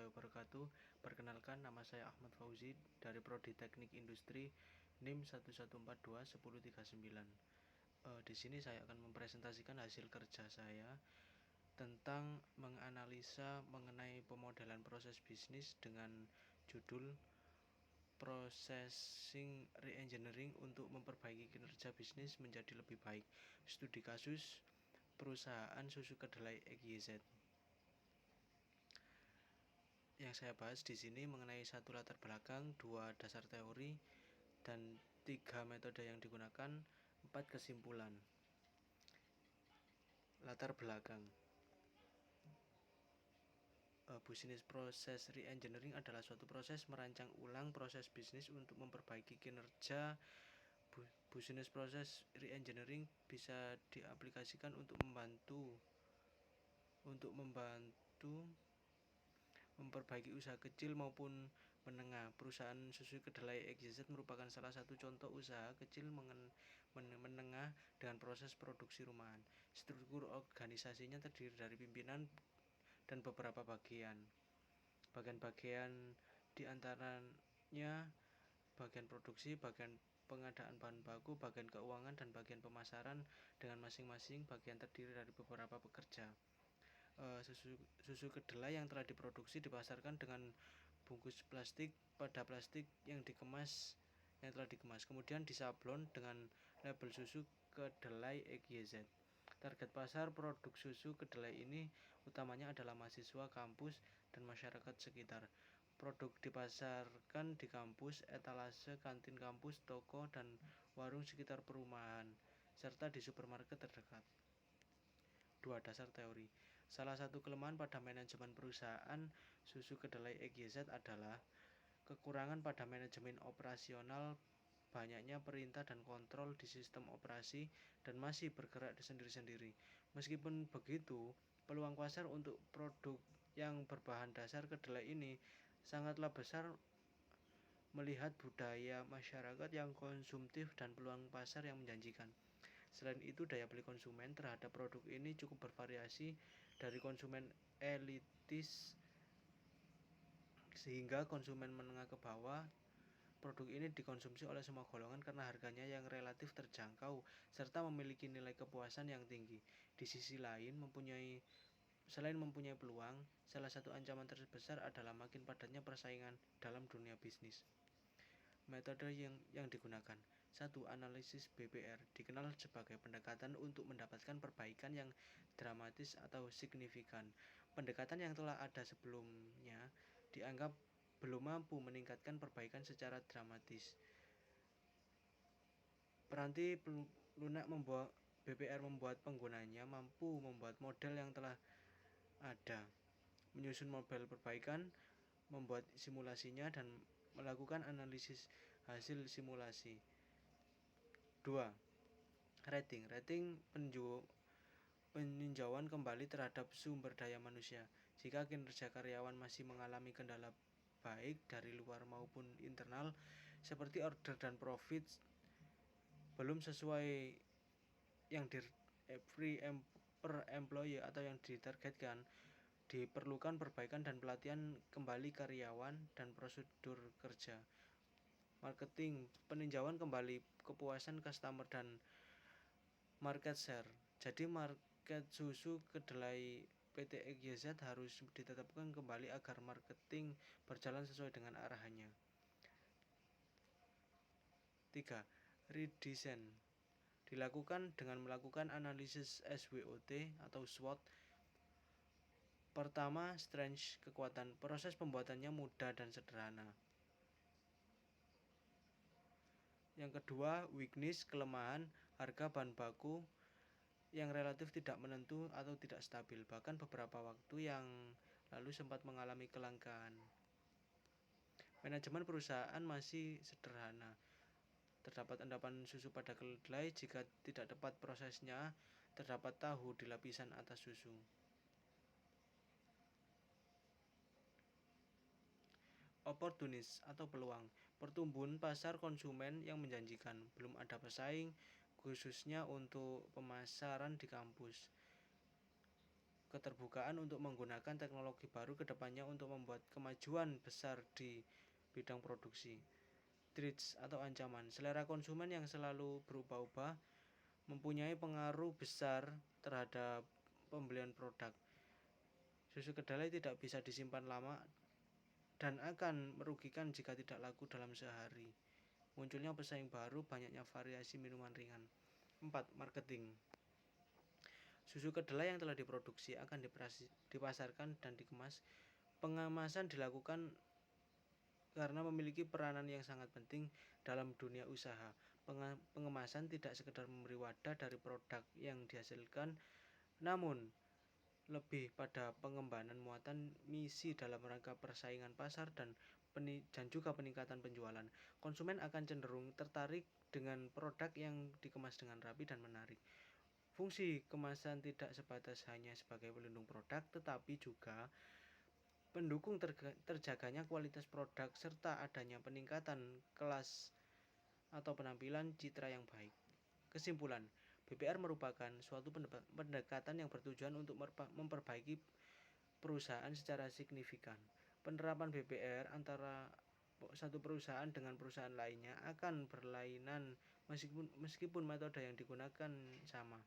warahmatullahi wabarakatuh. Perkenalkan, nama saya Ahmad Fauzi dari Prodi Teknik Industri NIM 114211039. Di sini saya akan mempresentasikan hasil kerja saya tentang menganalisa mengenai pemodelan proses bisnis dengan judul Processing Reengineering untuk memperbaiki kinerja bisnis menjadi lebih baik. Studi kasus perusahaan susu kedelai XYZ. Yang saya bahas di sini mengenai 1 latar belakang, 2 dasar teori, dan 3 metode yang digunakan, 4 kesimpulan. Latar belakang. Business Process Reengineering adalah suatu proses merancang ulang proses bisnis untuk memperbaiki kinerja. Business Process Reengineering bisa diaplikasikan untuk membantu memperbaiki usaha kecil maupun menengah. Perusahaan susu kedelai XYZ merupakan salah satu contoh usaha kecil menengah dengan proses produksi rumahan. Struktur organisasinya terdiri dari pimpinan dan beberapa bagian. Bagian-bagian diantaranya bagian produksi, bagian pengadaan bahan baku, bagian keuangan, dan bagian pemasaran, dengan masing-masing bagian terdiri dari beberapa pekerja. Susu kedelai yang telah diproduksi dipasarkan dengan bungkus plastik pada plastik yang telah dikemas, kemudian disablon dengan label susu kedelai XYZ. Target pasar produk susu kedelai ini utamanya adalah mahasiswa kampus dan masyarakat sekitar. Produk dipasarkan di kampus, etalase kantin kampus, toko, dan warung sekitar perumahan, serta di supermarket terdekat. 2 dasar teori. Salah satu kelemahan pada manajemen perusahaan susu kedelai XYZ adalah kekurangan pada manajemen operasional, banyaknya perintah dan kontrol di sistem operasi, dan masih bergerak sendiri-sendiri. Meskipun begitu, peluang pasar untuk produk yang berbahan dasar kedelai ini sangatlah besar melihat budaya masyarakat yang konsumtif dan peluang pasar yang menjanjikan. Selain itu, daya beli konsumen terhadap produk ini cukup bervariasi dari konsumen elitis sehingga konsumen menengah ke bawah. Produk ini dikonsumsi oleh semua golongan karena harganya yang relatif terjangkau serta memiliki nilai kepuasan yang tinggi. Di sisi lain, selain mempunyai peluang, salah satu ancaman terbesar adalah makin padatnya persaingan dalam dunia bisnis. Metode yang digunakan. 1. Analisis BPR dikenal sebagai pendekatan untuk mendapatkan perbaikan yang dramatis atau signifikan. Pendekatan yang telah ada sebelumnya dianggap belum mampu meningkatkan perbaikan secara dramatis. Peranti lunak BPR membuat penggunanya mampu membuat model yang telah ada, menyusun model perbaikan, membuat simulasinya, dan melakukan analisis hasil simulasi. 2. Rating peninjauan kembali terhadap sumber daya manusia. Jika kinerja karyawan masih mengalami kendala baik dari luar maupun internal, seperti order dan profit belum sesuai yang per employee atau yang ditargetkan, diperlukan perbaikan dan pelatihan kembali karyawan dan prosedur kerja. Marketing peninjauan kembali kepuasan customer dan market share. Jadi market susu kedelai PT XYZ harus ditetapkan kembali agar marketing berjalan sesuai dengan arahannya. 3. Redesign dilakukan dengan melakukan analisis SWOT atau SWOT. Pertama, strength, kekuatan. Proses pembuatannya mudah dan sederhana. Yang kedua, weakness, kelemahan. Harga bahan baku yang relatif tidak menentu atau tidak stabil, bahkan beberapa waktu yang lalu sempat mengalami kelangkaan. Manajemen perusahaan masih sederhana. Terdapat endapan susu pada kedelai. Jika tidak tepat prosesnya, terdapat tahu di lapisan atas susu. Opportunist atau peluang. Pertumbuhan pasar konsumen yang menjanjikan. Belum ada pesaing, khususnya untuk pemasaran di kampus. keterbukaan untuk menggunakan teknologi baru ke depannya untuk membuat kemajuan besar di bidang produksi. Threats atau ancaman. Selera konsumen yang selalu berubah-ubah mempunyai pengaruh besar terhadap pembelian produk. Susu kedelai tidak bisa disimpan lama dan akan merugikan jika tidak laku dalam sehari. Munculnya pesaing baru, banyaknya variasi minuman ringan. 4. Marketing. Susu kedelai yang telah diproduksi akan dipasarkan dan dikemas. Pengemasan dilakukan karena memiliki peranan yang sangat penting dalam dunia usaha. Pengemasan tidak sekedar memberi wadah dari produk yang dihasilkan, namun lebih pada pengembangan muatan misi dalam rangka persaingan pasar dan juga peningkatan penjualan. Konsumen akan cenderung tertarik dengan produk yang dikemas dengan rapi dan menarik. Fungsi kemasan tidak sebatas hanya sebagai pelindung produk, tetapi juga pendukung terjaganya kualitas produk serta adanya peningkatan kelas atau penampilan citra yang baik. Kesimpulan, BPR merupakan suatu pendekatan yang bertujuan untuk memperbaiki perusahaan secara signifikan. Penerapan BPR antara satu perusahaan dengan perusahaan lainnya akan berlainan meskipun metode yang digunakan sama.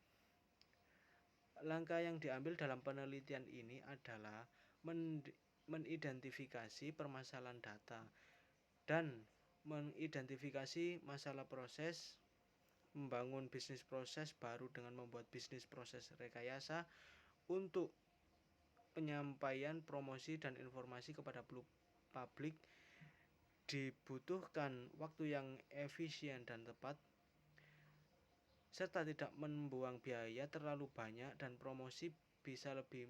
Langkah yang diambil dalam penelitian ini adalah mengidentifikasi permasalahan data dan mengidentifikasi masalah proses, membangun bisnis proses baru dengan membuat bisnis proses rekayasa untuk penyampaian promosi dan informasi kepada publik. Dibutuhkan waktu yang efisien dan tepat serta tidak membuang biaya terlalu banyak, dan promosi bisa lebih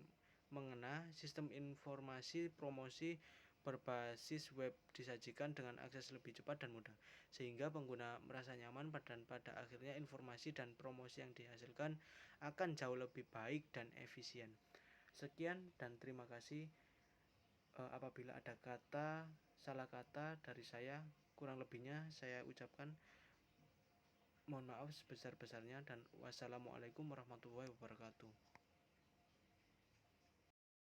mengena. Sistem informasi promosi berbasis web disajikan dengan akses lebih cepat dan mudah, sehingga pengguna merasa nyaman dan pada akhirnya informasi dan promosi yang dihasilkan akan jauh lebih baik dan efisien. Sekian dan terima kasih. Apabila ada salah kata dari saya, kurang lebihnya saya ucapkan mohon maaf sebesar-besarnya, dan wassalamualaikum warahmatullahi wabarakatuh.